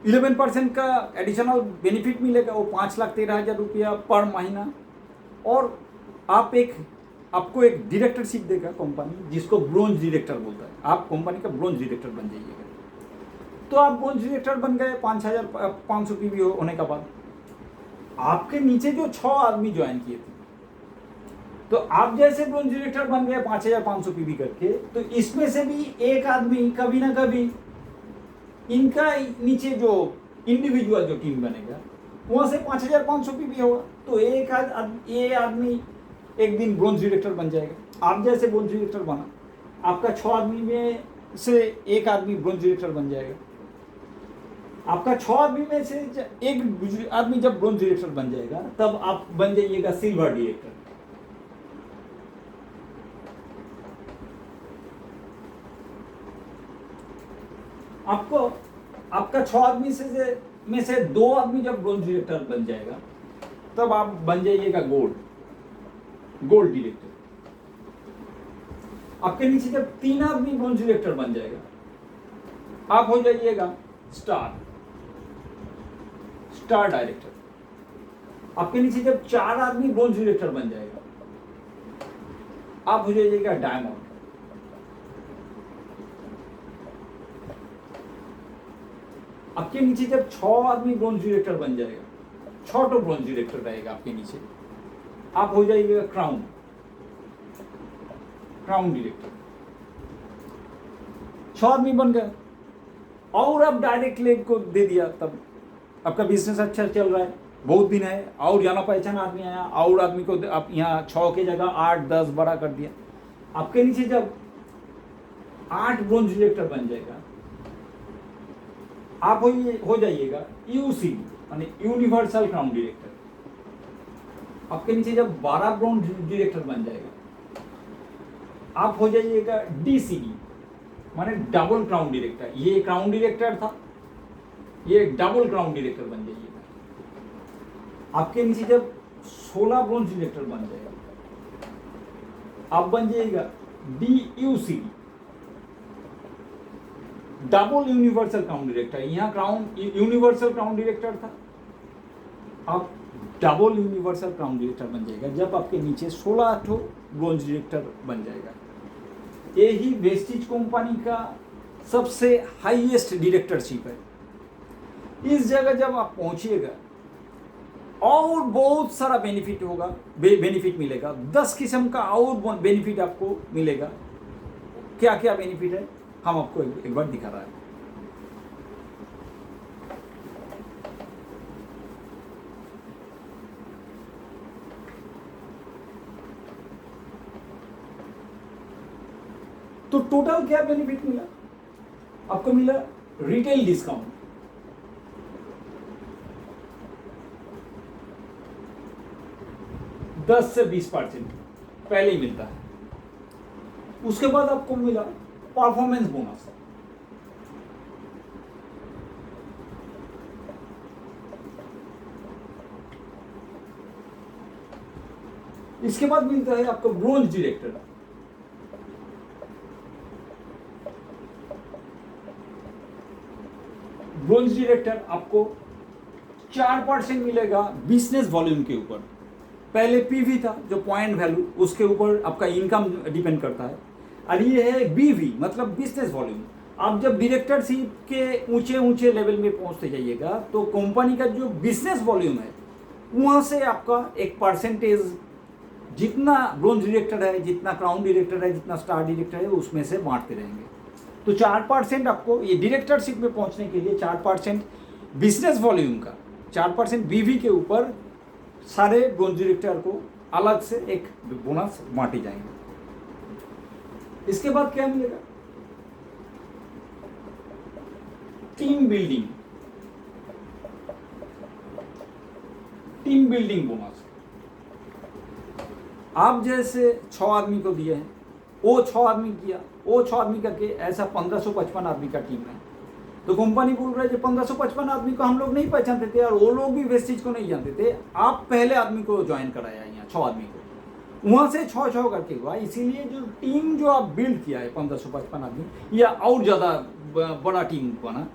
11% का एडिशनल बेनिफिट मिलेगा, वो 5,13,000 रुपया पर महीना, और आपको एक डायरेक्टरशिप देगा कंपनी, जिसको ब्रोंज डायरेक्टर बोलता है। आप कंपनी का ब्रोंज डायरेक्टर बन जाइएगा, तो आप ब्रोंज डायरेक्टर बन गए 5,500 पीवी होने के बाद। आपके नीचे जो 6 आदमी ज्वाइन किए थे, तो आप जैसे ब्रोंज डायरेक्टर बन गए 5,500 पीवी करके, तो इसमें से भी एक आदमी कभी ना कभी इनका नीचे जो इंडिविजुअल जो टीम बनेगा वहाँ से 5,500 पीवी होगा, तो ये आदमी एक दिन ब्रोंज डायरेक्टर बन जाएगा। आप जैसे ब्रोंज डायरेक्टर बना, आपका 6 आदमी में से एक आदमी ब्रोंज डायरेक्टर बन जाएगा। आपका 6 आदमी में से एक आदमी जब ब्रोंज डायरेक्टर बन जाएगा, तब आप बन जाइएगा सिल्वर डायरेक्टर। आपको आपका 6 आदमी में से 2 आदमी जब ब्रोंज डायरेक्टर बन जाएगा, तब आप बन जाइएगा गोल्ड डायरेक्टर। आपके नीचे जब 3 आदमी ब्रोंज डायरेक्टर बन जाएगा, आप हो जाइएगा स्टार डायरेक्टर। आपके नीचे जब 4 आदमी ब्रोंज डायरेक्टर बन जाएगा, आप हो जाइएगा डायमंड। आपके नीचे जब 6 आदमी ब्रोंज डायरेक्टर बन जाएगा, 6 तो ब्रोंज डायरेक्टर रहेगा आपके नीचे, आप हो जाइएगा क्राउन डायरेक्टर। 6 आदमी बन गए और अब डायरेक्ट लेग को दे दिया, तब आपका बिजनेस अच्छा चल रहा है, बहुत दिन है, और जाना पहचान आदमी आया, और आदमी को आप यहाँ 6 की जगह 8 10 बड़ा कर दिया। आपके नीचे जब 8 ब्रोंज डायरेक्टर बन जाएगा, आप हो जाइएगा यूसी यानी यूनिवर्सल क्राउन डायरेक्टर। आपके नीचे जब 12 ब्रोंज डायरेक्टर बन जाएगा, आप हो जाइएगा डीसीडी माने डबल क्राउन डायरेक्टर। ये क्राउन डायरेक्टर था, ये डबल क्राउन डायरेक्टर बन जाइएगा। आपके नीचे जब 16 ब्रोंज डायरेक्टर बन जाएगा, आप बन जाइएगा डीयूसीडी डबल यूनिवर्सल क्राउन डायरेक्टर। यहाँ क्राउन यूनिवर्सल क्राउन डायरेक्टर था, आप डबल यूनिवर्सल क्राउन डायरेक्टर बन जाएगा जब आपके नीचे 16 ठो ब्रोंज डायरेक्टर बन जाएगा। यही वेस्टिज कंपनी का सबसे हाईएस्ट डायरेक्टरशिप है। इस जगह जब आप पहुंचिएगा और बहुत सारा बेनिफिट मिलेगा, 10 किस्म का और बेनिफिट आपको मिलेगा। क्या क्या बेनिफिट है हम आपको एक बार दिखा रहा है। तो टोटल क्या बेनिफिट मिला आपको? मिला रिटेल डिस्काउंट, दस से 20% पहले ही मिलता है। उसके बाद आपको मिला परफॉर्मेंस बोनस। इसके बाद मिलता है आपको ब्रोंज डायरेक्टर। ब्रोंज डायरेक्टर आपको 4% मिलेगा बिजनेस वॉल्यूम के ऊपर। पहले पीवी था जो पॉइंट वैल्यू, उसके ऊपर आपका इनकम डिपेंड करता है, और ये है बीवी मतलब बिजनेस वॉल्यूम। आप जब डायरेक्टरशिप के ऊंचे ऊंचे लेवल में पहुंचते जाइएगा, तो कंपनी का जो बिजनेस वॉल्यूम है वहां से आपका एक परसेंटेज, जितना ब्रोंज डायरेक्टर है, जितना क्राउन डायरेक्टर है, जितना स्टार डायरेक्टर है, उसमें से बांटते रहेंगे। तो 4% आपको ये डायरेक्टरशिप में पहुंचने के लिए 4% बिजनेस वॉल्यूम का, 4% बीवी के ऊपर सारे ब्रोंज डायरेक्टर को अलग से एक बोनस बांटे जाएंगे। इसके बाद क्या मिलेगा? Team building bonus. आप जैसे 6 आदमी को दिए हैं, वो 6 आदमी किया, वो 6 आदमी करके ऐसा 1555 आदमी का टीम है। तो कंपनी बोल रहा है कि 1555 आदमी को हम लोग नहीं पहचानते थे, और वो लोग भी वेस्टिज को नहीं जानते थे। आप पहले आदमी को ज्वाइन कराया यहाँ 6 आदमी को, वहाँ से 6 करके हुआ। इसीलिए जो टीम जो आप बिल्ड किया है 1555 आदमी, या और ज़्यादा बड़ा टीम बना,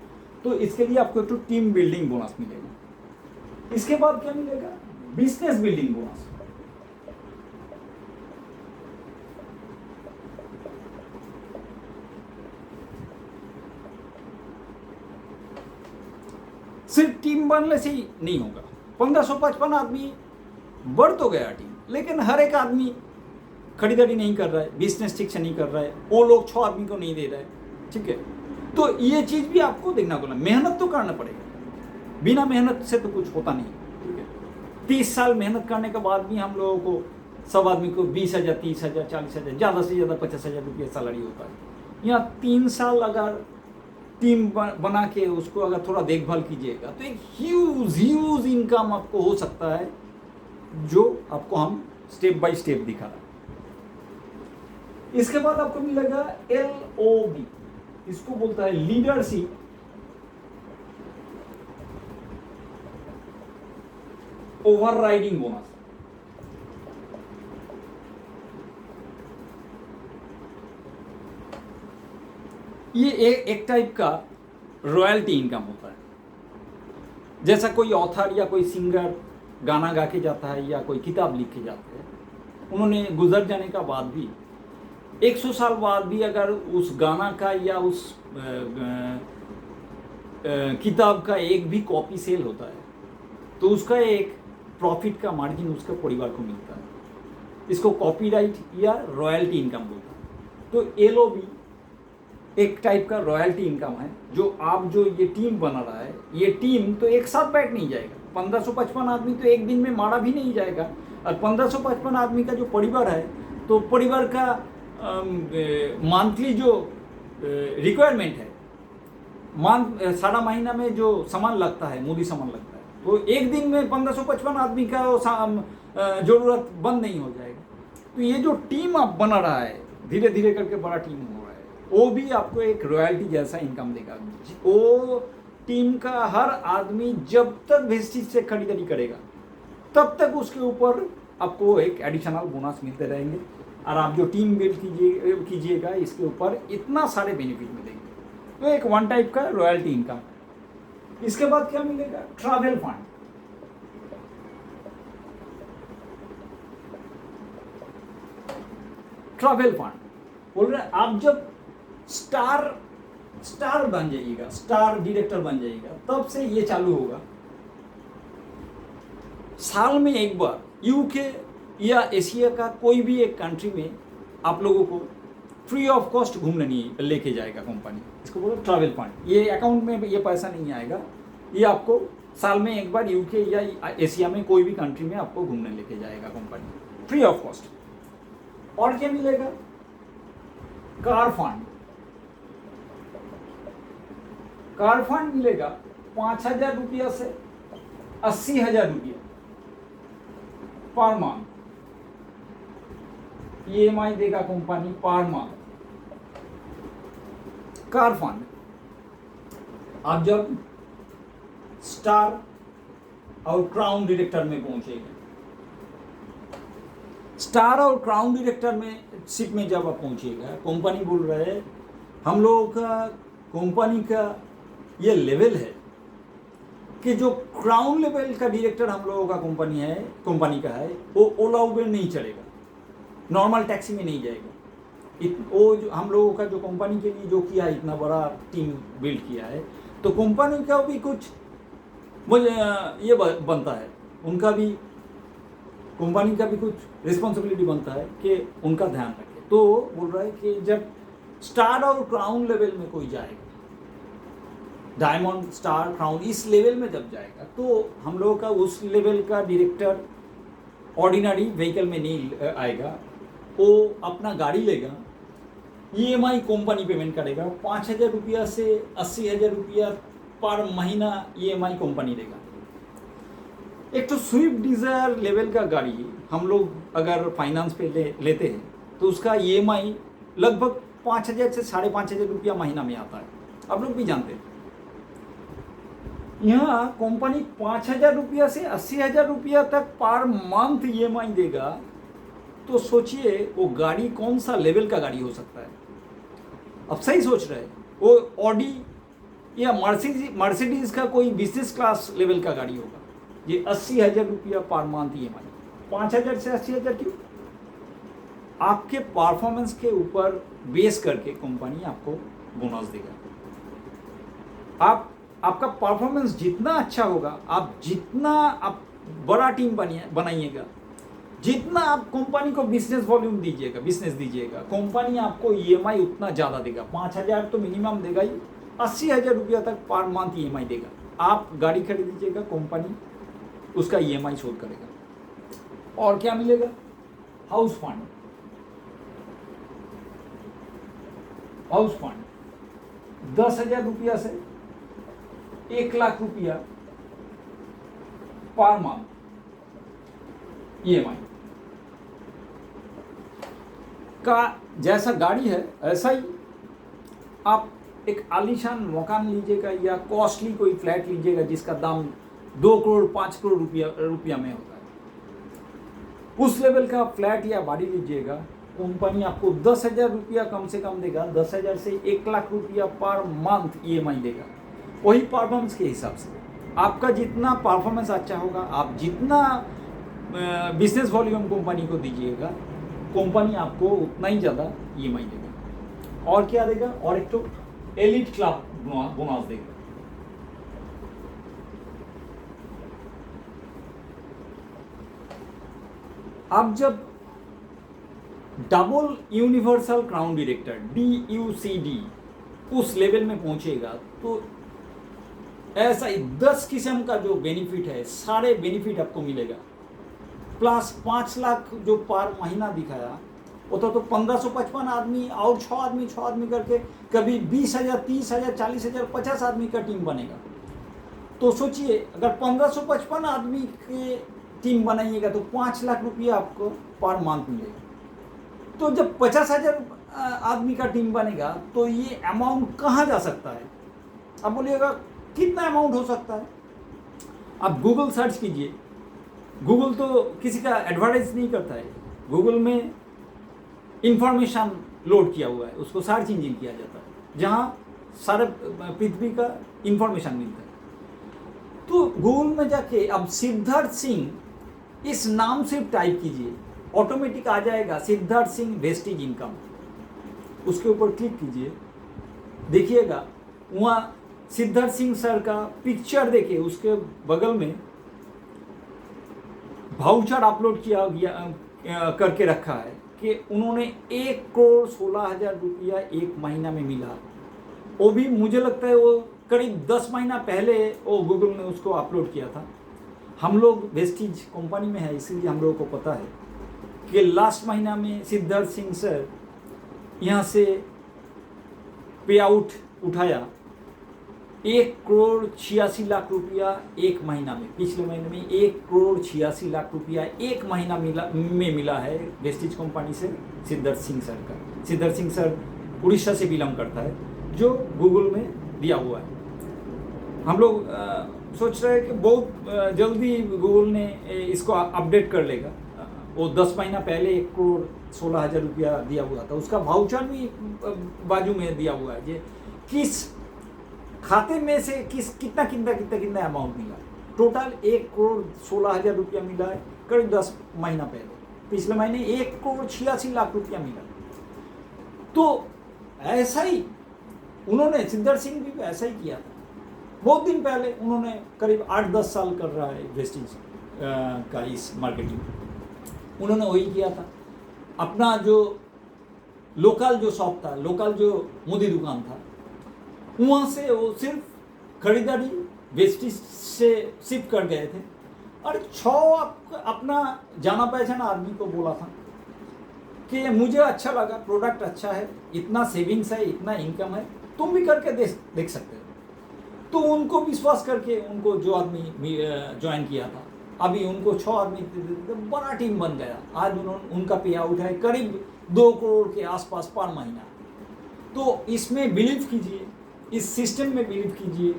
तो इसके लिए आपको तो टीम बिल्डिंग बोनस मिलेगा। इसके बाद क्या मिलेगा? Business building bonus. सिर्फ टीम बनने से ही नहीं होगा। 1555 आदमी बढ़ तो गया टीम, लेकिन हर एक आदमी खरीदारी नहीं कर रहा है, बिजनेस ठीक से नहीं कर रहा है, वो लोग 6 आदमी को नहीं दे रहा है, ठीक है। तो ये चीज़ भी आपको देखना होगा, मेहनत तो करना पड़ेगा, बिना मेहनत से तो कुछ होता नहीं। 30 साल मेहनत करने के बाद भी हम लोगों को, सब आदमी को 20,000, 30,000, 40,000, ज़्यादा से ज़्यादा 50,000 रुपये सैलरी होता है। यहाँ 3 साल अगर टीम बना के उसको अगर थोड़ा देखभाल कीजिएगा तो एक ह्यूज इनकम आपको हो सकता है, जो आपको हम स्टेप बाय स्टेप दिखा रहे हैं। इसके बाद आपको मिलेगा LOB, इसको बोलता है लीडरशिप ओवरराइडिंग बोनस। ये एक टाइप का रॉयल्टी इनकम होता है। जैसा कोई ऑथर या कोई सिंगर गाना गा के जाता है या कोई किताब लिख के जाते हैं, उन्होंने गुजर जाने का बाद भी 100 साल बाद भी अगर उस गाना का या उस किताब का एक भी कॉपी सेल होता है तो उसका एक प्रॉफिट का मार्जिन उसके परिवार को मिलता है। इसको कॉपीराइट या रॉयल्टी इनकम बोलता है। तो LOB एक टाइप का रॉयल्टी इनकम है, जो आप जो ये टीम बना रहा है, ये टीम तो एक साथ बैठ नहीं जाएगा। 1555 आदमी तो एक दिन में मारा भी नहीं जाएगा, और 1555 आदमी का जो परिवार है तो परिवार का मंथली जो रिक्वायरमेंट है, सारा महीना में जो सामान लगता है, मूली सामान लगता है, तो एक दिन में 1555 आदमी का जरूरत बंद नहीं हो जाएगा। तो ये जो टीम आप बना रहा है, धीरे धीरे करके बड़ा टीम हो रहा है, वो भी आपको एक रॉयल्टी जैसा इनकम देगा। वो टीम का हर आदमी जब तक वेस्टेज से खरीदारी करेगा तब तक उसके ऊपर आपको एक एडिशनल बोनस मिलते रहेंगे, और आप जो टीम बिल्ड कीजिएगा इसके ऊपर इतना सारे बेनिफिट मिलेंगे। तो एक वन टाइप का रॉयल्टी इनकम। इसके बाद क्या मिलेगा? Travel fund. ट्रैवल फंड बोल रहे हैं, आप जब स्टार बन जाइएगा, स्टार डायरेक्टर बन जाइएगा, तब से ये चालू होगा। साल में एक बार यूके या एशिया का कोई भी एक कंट्री में आप लोगों को फ्री ऑफ कॉस्ट घूमने नहीं लेके जाएगा कंपनी। इसको बोलो ट्रैवल फंड। ये अकाउंट में ये पैसा नहीं आएगा, ये आपको साल में एक बार यूके या एशिया में कोई भी कंट्री में आपको घूमने लेके जाएगा कंपनी, फ्री ऑफ कॉस्ट। और क्या मिलेगा? Car fund. कार फंड मिलेगा 5,000 रुपया से 80,000 रुपया पर मंथ। EMI देगा company per month. Car fund आप जब स्टार और क्राउन डायरेक्टर में पहुंचेगा, स्टार और क्राउन डायरेक्टर में शिप में जब आप पहुंचिएगा, कंपनी बोल रहा है हम लोगों का कंपनी का ये लेवल है कि जो क्राउन लेवल का डायरेक्टर हम लोगों का कंपनी का है, वो ओला उबेर नहीं चलेगा, नॉर्मल टैक्सी में नहीं जाएगा। वो जो हम लोगों का जो कंपनी के लिए जो किया है, इतना बड़ा टीम बिल्ड किया है, तो कंपनी का भी कुछ मुझे ये बनता है, उनका भी, कंपनी का भी कुछ रिस्पॉन्सिबिलिटी बनता है कि उनका ध्यान रखे। तो बोल रहा है कि जब स्टार और क्राउन लेवल में कोई जाएगा, डायमंड, स्टार, क्राउन, इस लेवल में जब जाएगा, तो हम लोगों का उस लेवल का डायरेक्टर ऑर्डिनरी व्हीकल में नहीं आएगा, वो अपना गाड़ी लेगा, EMI कंपनी पेमेंट करेगा, 5,000 रुपया से 80,000 रुपया पर महीना EMI कंपनी देगा। एक तो स्विफ्ट डिज़ायर लेवल का गाड़ी हम लोग अगर फाइनेंस पे लेते हैं तो उसका EMI लगभग 5,000 से 5,500 रुपया महीना में आता है, आप लोग भी जानते हैं। यहाँ कंपनी 5,000 रुपया से 80,000 रुपया तक पर मंथ EMI देगा, तो सोचिए वो गाड़ी कौन सा लेवल का गाड़ी हो सकता है। अब सही सोच रहे हैं, वो ऑडी या मर्सिडीज का कोई बिजनेस क्लास लेवल का गाड़ी होगा, ये 80,000 रुपया पर मंथ EMI। 5,000 से 80,000 क्यों? आपके परफॉर्मेंस के ऊपर बेस करके कंपनी आपको बोनस देगा। आपका परफॉर्मेंस जितना अच्छा होगा, आप बड़ा टीम बनाइएगा, जितना आप कंपनी को बिजनेस वॉल्यूम दीजिएगा, कंपनी आपको EMI उतना ज़्यादा देगा। 5,000 तो मिनिमम देगा ही, 80,000 रुपया तक पर मंथ EMI देगा। आप गाड़ी खरीदीजिएगा, कंपनी उसका EMI शोध करेगा। और क्या मिलेगा? हाउस फंड, हाउस फंड 10,000 रुपया से 1,00,000 रुपया पर मंथ EMI का। जैसा गाड़ी है ऐसा ही आप एक आलीशान मकान लीजिएगा या कॉस्टली कोई फ्लैट लीजिएगा जिसका दाम 2 करोड़ 5 करोड़ रुपया में होता है, उस लेवल का फ्लैट या गाड़ी लीजिएगा, कंपनी आपको 10,000 रुपया कम से कम देगा, 10,000 से 1,00,000 रुपया पर मंथ EMI देगा। वही परफॉर्मेंस के हिसाब से आपका जितना परफॉर्मेंस अच्छा होगा, आप जितना बिजनेस वॉल्यूम कंपनी को दीजिएगा, कंपनी आपको उतना ही ज़्यादा EMI देगा। और क्या देगा? और एक तो एलिट क्लब बोनस देगा। आप जब double universal crown director DUCD उस लेवल में पहुंचेगा तो ऐसा ही 10 किस्म का जो बेनिफिट है, सारे बेनिफिट आपको मिलेगा। प्लस 5 लाख जो पर महीना दिखाया, वो तो 1555 आदमी और 6 आदमी करके कभी 20,000 30,000 40,000 50 आदमी का टीम बनेगा। तो सोचिए अगर 1555 आदमी के टीम बनाइएगा तो 5 लाख रुपया आपको पर मंथ मिलेगा। तो जब 50,000 आदमी का टीम बनेगा तो ये अमाउंट कहाँ जा सकता है? आप बोलिएगा कितना अमाउंट हो सकता है? आप गूगल सर्च कीजिए। गूगल तो किसी का एडवर्टाइज नहीं करता है, गूगल में इंफॉर्मेशन लोड किया हुआ है, उसको सर्च इंजन किया जाता है जहाँ सारे पृथ्वी का इंफॉर्मेशन मिलता है। तो गूगल में जाके अब सिद्धार्थ सिंह इस नाम से टाइप कीजिए, ऑटोमेटिक आ जाएगा सिद्धार्थ सिंह वेस्टेज इनकम। उसके ऊपर क्लिक कीजिए, देखिएगा वहाँ सिद्धार्थ सिंह सर का पिक्चर देखिए, उसके बगल में वाउचर अपलोड किया गया करके रखा है कि उन्होंने 1,16,000 रुपया एक महीना में मिला। वो भी मुझे लगता है वो करीब 10 महीना पहले वो गूगल ने उसको अपलोड किया था। हम लोग वेस्टीज कंपनी में है इसीलिए हम लोगों को पता है कि लास्ट महीना में सिद्धार्थ सिंह सर यहाँ से पे आउट उठाया 1,86,00,000 रुपया एक महीना में। पिछले महीने में 1,86,00,000 रुपया एक महीना मिला है वेस्टीज कंपनी से सिद्धार्थ सिंह सर का। सिद्धार्थ सिंह सर उड़ीसा से बिलोंग करता है, जो गूगल में दिया हुआ है। हम लोग सोच रहे हैं कि बहुत जल्दी गूगल ने इसको अपडेट कर लेगा। वो 10 महीना पहले 1,16,000 रुपया दिया हुआ था, उसका वाउचर भी बाजू में दिया हुआ है, किस खाते में से कितना अमाउंट मिला। टोटल 1,16,000 रुपया मिला है करीब 10 महीना पहले। पिछले महीने 1,86,00,000 रुपया मिला। तो ऐसा ही उन्होंने सिद्धार्थ सिंह भी ऐसा ही किया था। बहुत दिन पहले उन्होंने करीब 8-10 साल कर रहा है वेस्टीज का इस मार्केटिंग, उन्होंने वही किया था। अपना जो लोकल जो शॉप था, लोकल जो मुदी दुकान था, वहाँ से वो सिर्फ खरीदारी वेस्टीज से शिफ्ट कर गए थे। और 6 अपना जाना पहचाना आदमी को बोला था कि मुझे अच्छा लगा, प्रोडक्ट अच्छा है, इतना सेविंग्स है, इतना इनकम है, तुम भी करके देख सकते हो। तो उनको विश्वास करके उनको जो आदमी ज्वाइन किया था, अभी उनको 6 आदमी बड़ा टीम बन गया। आज उनका पे आउट है करीब 2 करोड़ के आसपास पर महीना। तो इसमें बिलीव कीजिए, इस सिस्टम में बिलीव कीजिए,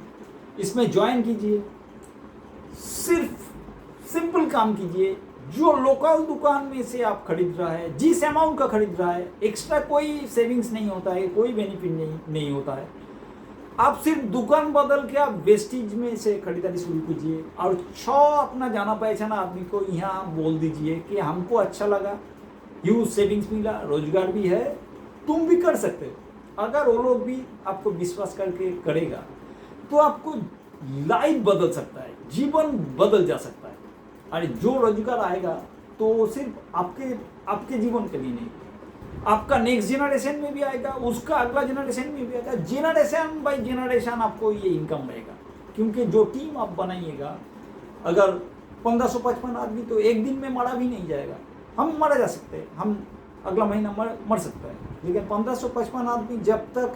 इसमें ज्वाइन कीजिए। सिर्फ सिंपल काम कीजिए, जो लोकल दुकान में से आप खरीद रहा है, जिस अमाउंट का खरीद रहा है, एक्स्ट्रा कोई सेविंग्स नहीं होता है, कोई बेनिफिट नहीं होता है। आप सिर्फ दुकान बदल के आप वेस्टीज में से खरीदारी शुरू कीजिए और 6 अपना जाना पहचाना आदमी को यहाँ बोल दीजिए कि हमको अच्छा लगा, ह्यूज सेविंग्स मिला, रोजगार भी है, तुम भी कर सकते हो। अगर वो लोग भी आपको विश्वास करके करेगा तो आपको लाइफ बदल सकता है, जीवन बदल जा सकता है। अरे जो रोजगार आएगा तो सिर्फ आपके जीवन के लिए नहीं, आपका नेक्स्ट जनरेशन में भी आएगा, उसका अगला जनरेशन में भी आएगा, जनरेशन बाय जनरेशन आपको ये इनकम रहेगा। क्योंकि जो टीम आप बनाइएगा, अगर 1555 आदमी तो एक दिन में मारा भी नहीं जाएगा। हम मारा जा सकते हैं, हम अगला महीना मर सकता है, लेकिन 1555 आदमी जब तक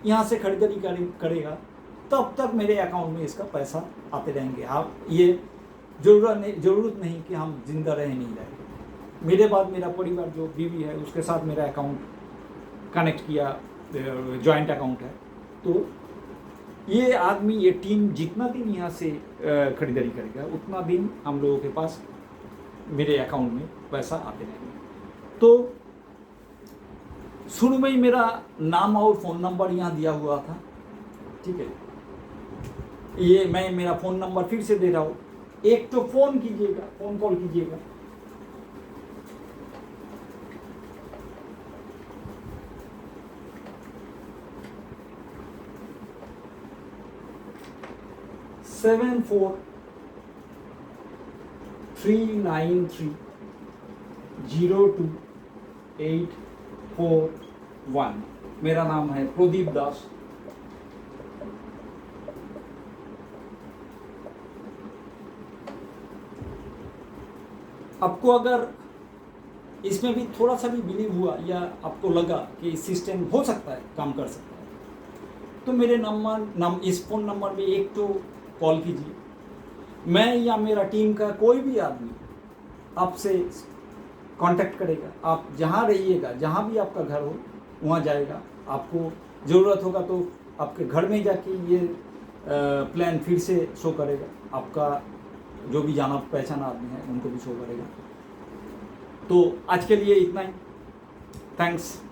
यहाँ से खरीदारी करेगा तब तक मेरे अकाउंट में इसका पैसा आते रहेंगे। आप ये ज़रूरत नहीं कि हम जिंदा रहे नहीं रहे। मेरे बाद मेरा परिवार जो बीवी है उसके साथ मेरा अकाउंट कनेक्ट किया, जॉइंट अकाउंट है। तो ये आदमी, ये टीम जितना दिन यहाँ से खरीदारी करेगा उतना दिन हम लोगों के पास मेरे अकाउंट में पैसा आते रहेंगे। तो शुरू में ही मेरा नाम और फ़ोन नंबर यहाँ दिया हुआ था, ठीक है। ये मैं मेरा फ़ोन नंबर फिर से दे रहा हूँ। एक तो फ़ोन कीजिएगा, फ़ोन कॉल कीजिएगा, सेवन 4-393-02-841। मेरा नाम है प्रदीप दास। आपको अगर इसमें भी थोड़ा सा भी बिलीव हुआ या आपको लगा कि सिस्टम हो सकता है, काम कर सकता है, तो मेरे इस फ़ोन नंबर में एक तो कॉल कीजिए। मैं या मेरा टीम का कोई भी आदमी आपसे कांटेक्ट करेगा। आप जहाँ रहिएगा, जहाँ भी आपका घर हो वहाँ जाएगा। आपको ज़रूरत होगा तो आपके घर में जाके ये प्लान फिर से शो करेगा। आपका जो भी जाना पहचाना आदमी है उनको भी शो करेगा। तो आज के लिए इतना ही। थैंक्स।